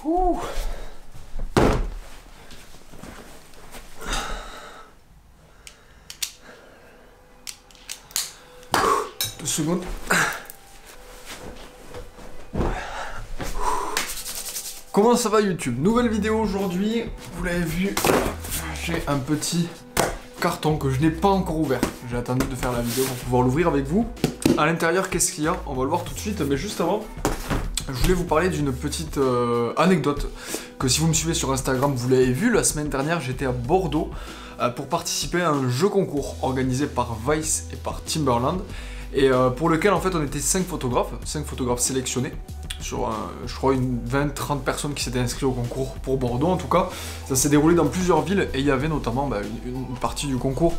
Ouh. 2 secondes. Comment ça va YouTube? Nouvelle vidéo aujourd'hui, vous l'avez vu, j'ai un petit carton que je n'ai pas encore ouvert. J'ai attendu de faire la vidéo pour pouvoir l'ouvrir avec vous. À l'intérieur, qu'est-ce qu'il y a? On va le voir tout de suite, mais juste avant, je voulais vous parler d'une petite anecdote que si vous me suivez sur Instagram, vous l'avez vu, la semaine dernière, j'étais à Bordeaux pour participer à un jeu concours organisé par Vice et par Timberland et pour lequel en fait on était 5 photographes sélectionnés sur je crois une 20-30 personnes qui s'étaient inscrites au concours pour Bordeaux en tout cas. Ça s'est déroulé dans plusieurs villes et il y avait notamment une partie du concours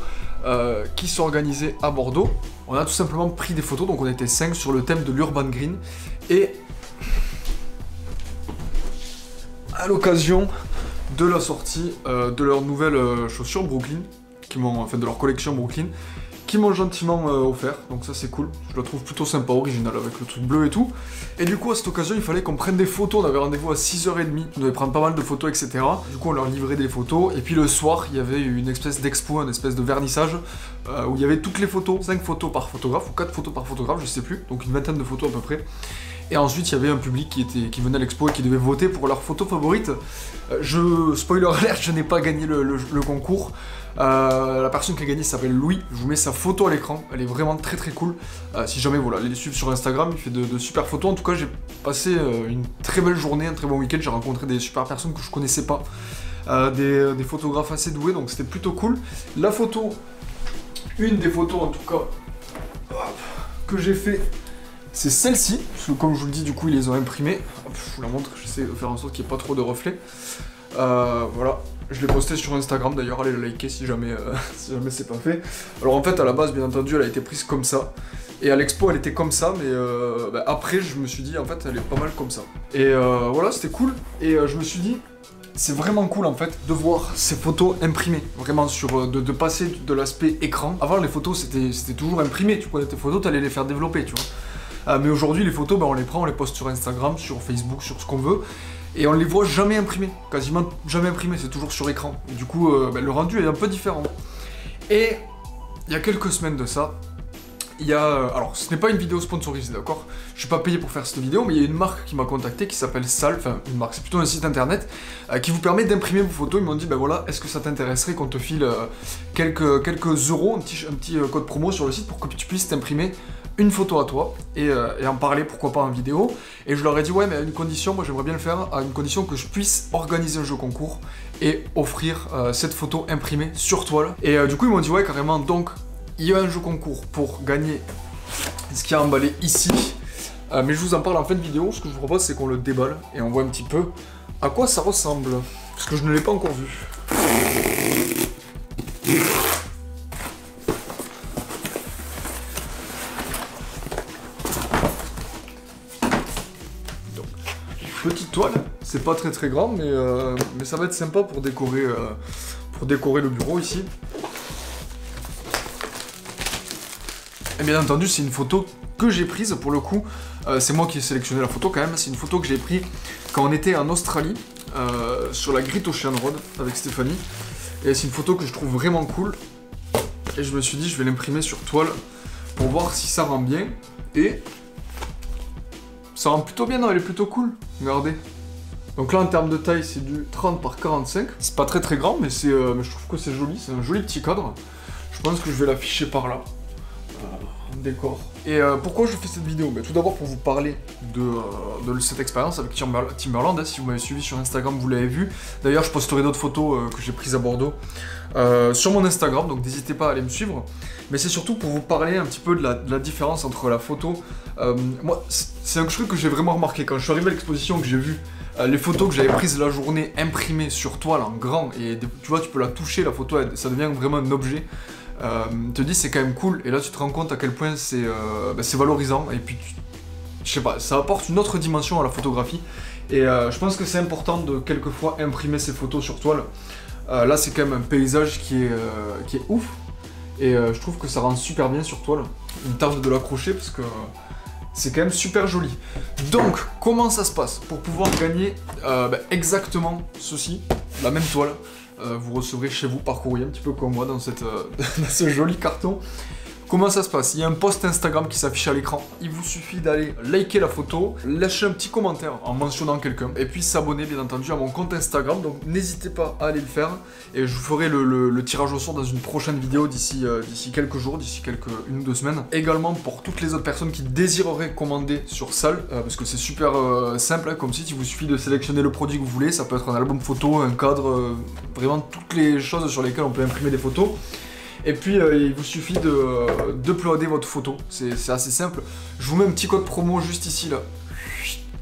qui s'organisait à Bordeaux. On a tout simplement pris des photos, donc on était 5 sur le thème de l'Urban Green et à l'occasion de la sortie de leurs nouvelles chaussures Brooklyn, de leur collection Brooklyn, qui m'ont gentiment offert, donc ça c'est cool, je la trouve plutôt sympa, originale, avec le truc bleu et tout. Et du coup à cette occasion il fallait qu'on prenne des photos, on avait rendez-vous à 6h30, on devait prendre pas mal de photos etc. Du coup on leur livrait des photos, et puis le soir il y avait une espèce d'expo, une espèce de vernissage, où il y avait toutes les photos, 5 photos par photographe, ou 4 photos par photographe, je sais plus, donc une vingtaine de photos à peu près. Et ensuite il y avait un public qui venait à l'expo et qui devait voter pour leur photo favorite. Spoiler alert, je n'ai pas gagné le concours. La personne qui a gagné s'appelle Louis, je vous mets sa photo à l'écran, elle est vraiment très très cool. Si jamais voilà, allez les suivre sur Instagram, il fait de super photos. En tout cas j'ai passé une très belle journée, un très bon week-end, j'ai rencontré des super personnes que je connaissais pas, des photographes assez doués, donc c'était plutôt cool. La photo, une des photos en tout cas, que j'ai fait, c'est celle-ci, parce que comme je vous le dis, du coup ils les ont imprimées. Hop, je vous la montre, j'essaie de faire en sorte qu'il n'y ait pas trop de reflets. Voilà, je l'ai posté sur Instagram d'ailleurs, allez le liker si jamais, c'est pas fait. Alors en fait à la base bien entendu elle a été prise comme ça, et à l'expo elle était comme ça, mais après je me suis dit en fait elle est pas mal comme ça. Et voilà, c'était cool, et je me suis dit c'est vraiment cool en fait de voir ces photos imprimées, vraiment de passer de l'aspect écran. Avant les photos c'était toujours imprimé, tu prenais tes photos, t'allais les faire développer, tu vois. Mais aujourd'hui les photos on les prend, on les poste sur Instagram, sur Facebook, sur ce qu'on veut, et on les voit jamais imprimées, quasiment jamais imprimées, c'est toujours sur écran. Et du coup le rendu est un peu différent. Et il y a quelques semaines de ça, il y a... alors ce n'est pas une vidéo sponsorisée, d'accord? Je suis pas payé pour faire cette vidéo, mais il y a une marque qui m'a contacté qui s'appelle Sal, enfin une marque, c'est plutôt un site internet qui vous permet d'imprimer vos photos. Ils m'ont dit ben voilà, est-ce que ça t'intéresserait qu'on te file quelques euros, un petit code promo sur le site pour que tu puisses t'imprimer une photo à toi et en parler, pourquoi pas en vidéo. Et je leur ai dit ouais, mais à une condition, moi j'aimerais bien le faire à une condition que je puisse organiser un jeu concours et offrir cette photo imprimée sur toile. Et du coup ils m'ont dit ouais carrément, donc il y a un jeu concours pour gagner ce qu'il y a emballé ici. Mais je vous en parle en fin de vidéo. Ce que je vous propose c'est qu'on le déballe et on voit un petit peu à quoi ça ressemble, parce que je ne l'ai pas encore vu. Petite toile, c'est pas très grand, mais ça va être sympa pour décorer le bureau ici. Et bien entendu, c'est une photo que j'ai prise pour le coup. C'est moi qui ai sélectionné la photo quand même. C'est une photo que j'ai prise quand on était en Australie, sur la Great Ocean Road avec Stéphanie. Et c'est une photo que je trouve vraiment cool. Et je me suis dit, je vais l'imprimer sur toile pour voir si ça rend bien. Et ça rend plutôt bien, non, elle est plutôt cool, regardez. Donc là en termes de taille c'est du 30 par 45, c'est pas très grand mais je trouve que c'est joli, c'est un joli petit cadre. Je pense que je vais l'afficher par là, en décor. Et pourquoi je fais cette vidéo? Tout d'abord pour vous parler de cette expérience avec Timberland, si vous m'avez suivi sur Instagram vous l'avez vu. D'ailleurs je posterai d'autres photos que j'ai prises à Bordeaux sur mon Instagram, donc n'hésitez pas à aller me suivre. Mais c'est surtout pour vous parler un petit peu de la différence entre la photo. Moi, c'est un truc que j'ai vraiment remarqué quand je suis arrivé à l'exposition, que j'ai vu les photos que j'avais prises la journée imprimées sur toile en grand, et tu vois, tu peux la toucher, la photo, ça devient vraiment un objet. Te dis c'est quand même cool, et là tu te rends compte à quel point c'est valorisant, et puis je sais pas, ça apporte une autre dimension à la photographie. Et je pense que c'est important de quelquefois imprimer ces photos sur toile. Là c'est quand même un paysage qui est ouf. Et je trouve que ça rend super bien sur toile. Une tarte de l'accrocher parce que c'est quand même super joli. Donc, comment ça se passe? Pour pouvoir gagner exactement ceci, la même toile, vous recevrez chez vous par courrier, un petit peu comme moi dans, dans ce joli carton. Comment ça se passe? Il y a un post Instagram qui s'affiche à l'écran. Il vous suffit d'aller liker la photo, lâcher un petit commentaire en mentionnant quelqu'un, et puis s'abonner bien entendu à mon compte Instagram. Donc n'hésitez pas à aller le faire. Et je vous ferai le tirage au sort dans une prochaine vidéo d'ici quelques jours, d'ici une ou deux semaines. Également pour toutes les autres personnes qui désireraient commander sur Salle, parce que c'est super simple hein, comme site. Il vous suffit de sélectionner le produit que vous voulez. Ça peut être un album photo, un cadre, vraiment toutes les choses sur lesquelles on peut imprimer des photos. Et puis il vous suffit d'uploader votre photo, c'est assez simple. Je vous mets un petit code promo juste ici là.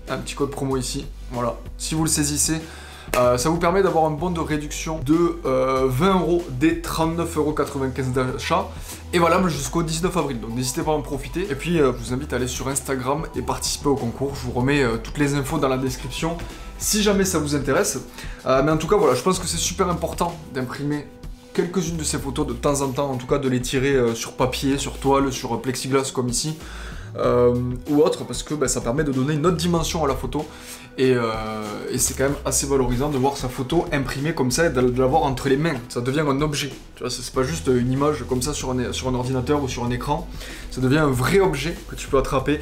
Un petit code promo ici, voilà. Si vous le saisissez, ça vous permet d'avoir un bon de réduction de 20 € dès 39,95 € d'achat. Et valable jusqu'au 19 avril, donc n'hésitez pas à en profiter. Et puis je vous invite à aller sur Instagram et participer au concours. Je vous remets toutes les infos dans la description si jamais ça vous intéresse. Mais en tout cas voilà, je pense que c'est super important d'imprimer quelques-unes de ces photos de temps en temps, en tout cas de les tirer sur papier, sur toile, sur plexiglas comme ici, ou autre, parce que ça permet de donner une autre dimension à la photo, et c'est quand même assez valorisant de voir sa photo imprimée comme ça et de l'avoir entre les mains. Ça devient un objet, tu vois, c'est pas juste une image comme ça sur un ordinateur ou sur un écran, ça devient un vrai objet que tu peux attraper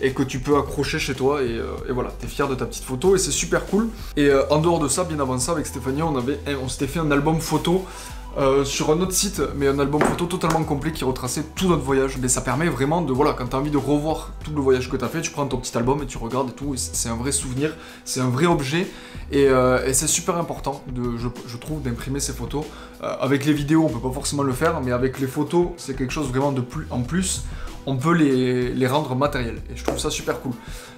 et que tu peux accrocher chez toi, et voilà, t'es fier de ta petite photo et c'est super cool. Et en dehors de ça, bien avant ça, avec Stéphanie, on s'était fait un album photo sur un autre site, mais un album photo totalement complet qui retraçait tout notre voyage. Mais ça permet vraiment de, voilà, quand t'as envie de revoir tout le voyage que t'as fait, tu prends ton petit album et tu regardes et tout, et c'est un vrai souvenir, c'est un vrai objet, et c'est super important, je trouve, d'imprimer ces photos. Avec les vidéos, on peut pas forcément le faire, mais avec les photos, c'est quelque chose vraiment de plus en plus. On peut les rendre matériels, et je trouve ça super cool.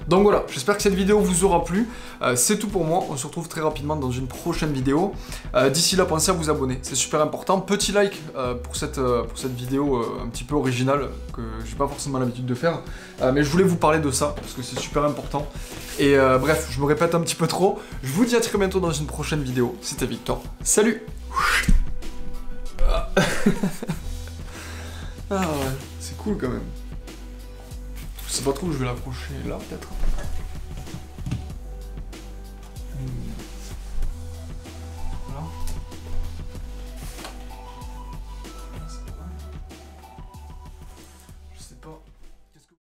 Donc voilà, j'espère que cette vidéo vous aura plu. C'est tout pour moi, on se retrouve très rapidement dans une prochaine vidéo. D'ici là, pensez à vous abonner, c'est super important. Petit like pour cette vidéo un petit peu originale, que j'ai pas forcément l'habitude de faire. Mais je voulais vous parler de ça, parce que c'est super important. Et bref, je me répète un petit peu trop. Je vous dis à très bientôt dans une prochaine vidéo. C'était Victor, salut. Ah ouais, c'est cool quand même. Je sais pas trop où je vais l'accrocher, là peut-être.